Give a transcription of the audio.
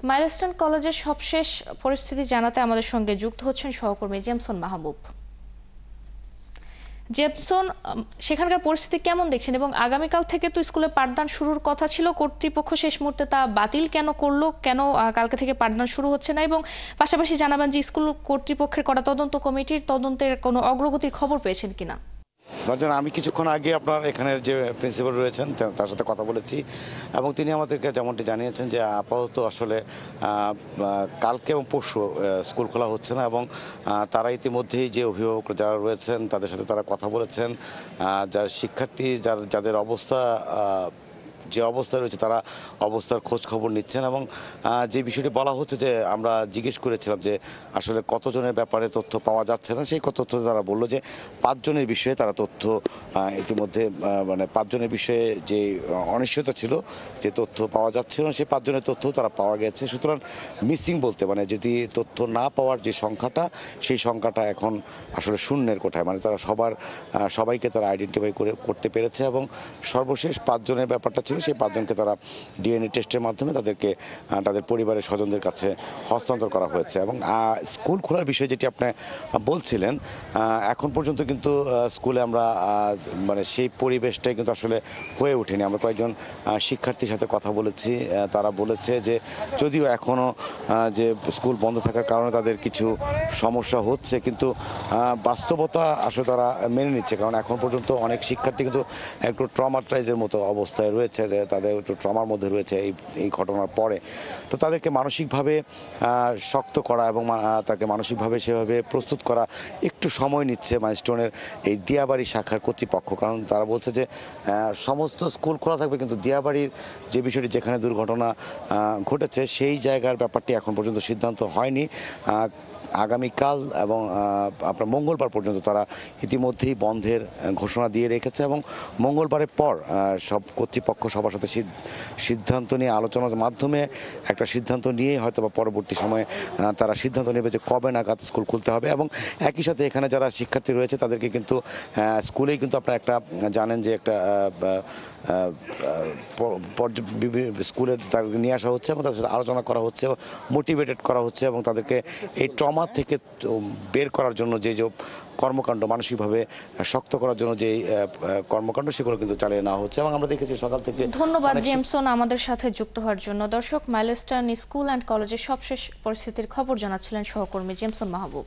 Milestone কলেজের সবশেষ পরিস্থিতি জানাতে আমাদের সঙ্গে যুক্ত হচ্ছেন সহকর্মী জেমসন মাহবুব। জেমসন, সেখানকার পরিস্থিতি কেমন দেখছেন এবং আগামীকাল থেকে তো স্কুলে পাঠদান শুরুর কথা ছিল, কর্তৃপক্ষ শেষ মুহূর্তে তা বাতিল কেন করলো, কেন কালকে থেকে পাঠদান শুরু হচ্ছে না, এবং পাশাপাশি জানাবেন যে স্কুল কর্তৃপক্ষের করা তদন্ত কমিটির তদন্তের কোনো অগ্রগতির খবর পেয়েছেন কিনা। আমি কিছুক্ষণ আগে আপনার এখানের যে প্রিন্সিপাল রয়েছেন তার সাথে কথা বলেছি এবং তিনি আমাদেরকে যেমনটি জানিয়েছেন যে আপাতত আসলে কালকে এবং পরশু স্কুল খোলা হচ্ছে না এবং তারা ইতিমধ্যেই যে অভিভাবক যারা রয়েছেন তাদের সাথে তারা কথা বলেছেন, যার শিক্ষার্থী যাদের অবস্থা যে অবস্থা রয়েছে তারা অবস্থার খোঁজ খবর নিচ্ছেন এবং যে বিষয়টি বলা হচ্ছে যে আমরা জিজ্ঞেস করেছিলাম যে আসলে কতজনের ব্যাপারে তথ্য পাওয়া যাচ্ছে না, সেই তথ্য তারা বললো যে 5 জনের বিষয়ে তারা তথ্য ইতিমধ্যে মানে 5 জনের বিষয়ে যে অনিশ্চয়তা ছিল যে তথ্য পাওয়া যাচ্ছিল না সেই 5 জনের তথ্য তারা পাওয়া গেছে। সুতরাং মিসিং বলতে মানে যদি তথ্য না পাওয়ার যে সংখ্যাটা সেই সংখ্যাটা এখন আসলে শূন্যের কোঠায়, মানে তারা সবাইকে তারা আইডেন্টিফাই করতে পেরেছে এবং সর্বশেষ 5 জনের ব্যাপারটা ছিল সেই 5 জনকে তারা ডিএনএ টেস্টের মাধ্যমে তাদেরকে তাদের পরিবারের স্বজনদের কাছে হস্তান্তর করা হয়েছে। এবং স্কুল খোলার বিষয়ে যেটি আপনি বলছিলেন, এখন পর্যন্ত কিন্তু স্কুলে আমরা মানে সেই পরিবেশটাই কিন্তু আসলে হয়ে ওঠেনি। আমরা কয়েকজন শিক্ষার্থীর সাথে কথা বলেছি, তারা বলেছে যে যদিও এখনও যে স্কুল বন্ধ থাকার কারণে তাদের কিছু সমস্যা হচ্ছে কিন্তু বাস্তবতা আসলে তারা মেনে নিচ্ছে, কারণ এখন পর্যন্ত অনেক শিক্ষার্থী কিন্তু একটু ট্রমাটাইজের মতো অবস্থায় রয়েছে, যে তাদের একটু ট্রমার মধ্যে রয়েছে এই ঘটনার পরে। তো তাদেরকে মানসিকভাবে শক্ত করা এবং তাকে মানসিকভাবে সেভাবে প্রস্তুত করা একটু সময় নিচ্ছে মাইলস্টোনের এই দিয়াবাড়ি শাখার কর্তৃপক্ষ, কারণ তারা বলছে যে সমস্ত স্কুল খোলা থাকবে কিন্তু দিয়াবাড়ির যে বিষয়টি যেখানে দুর্ঘটনা ঘটেছে সেই জায়গার ব্যাপারটি এখন পর্যন্ত সিদ্ধান্ত হয়নি। আগামীকাল এবং আপনার মঙ্গলবার পর্যন্ত তারা ইতিমধ্যেই বন্ধের ঘোষণা দিয়ে রেখেছে এবং মঙ্গলবারের পর সব কর্তৃপক্ষ সবার সাথে সিদ্ধান্ত নিয়ে আলোচনার মাধ্যমে একটা সিদ্ধান্ত নিয়ে হয়তো বা পরবর্তী সময়ে তারা সিদ্ধান্ত নেবে যে কবে নাগাদ স্কুল খুলতে হবে। এবং একই সাথে এখানে যারা শিক্ষার্থী রয়েছে তাদেরকে কিন্তু স্কুলেই কিন্তু আপনারা একটা জানেন যে একটা স্কুলে তাদেরকে নিয়ে আসা হচ্ছে এবং তাদের সাথে আলোচনা করা হচ্ছে, মোটিভেটেড করা হচ্ছে এবং তাদেরকে এই ট্রমা থেকে বের করার জন্য যে কর্মকাণ্ড, মানসিকভাবে শক্ত করার জন্য যে কর্মকাণ্ড সেগুলো কিন্তু চালিয়ে নেওয়া হচ্ছে এবং আমরা দেখেছি সকাল থেকে। ধন্যবাদ জেমসন আমাদের সাথে যুক্ত হওয়ার জন্য। দর্শক, মাইলস্টোন স্কুল অ্যান্ড কলেজের সবশেষ পরিস্থিতির খবর জানাচ্ছিলেন সহকর্মী জেমসন মাহবুব।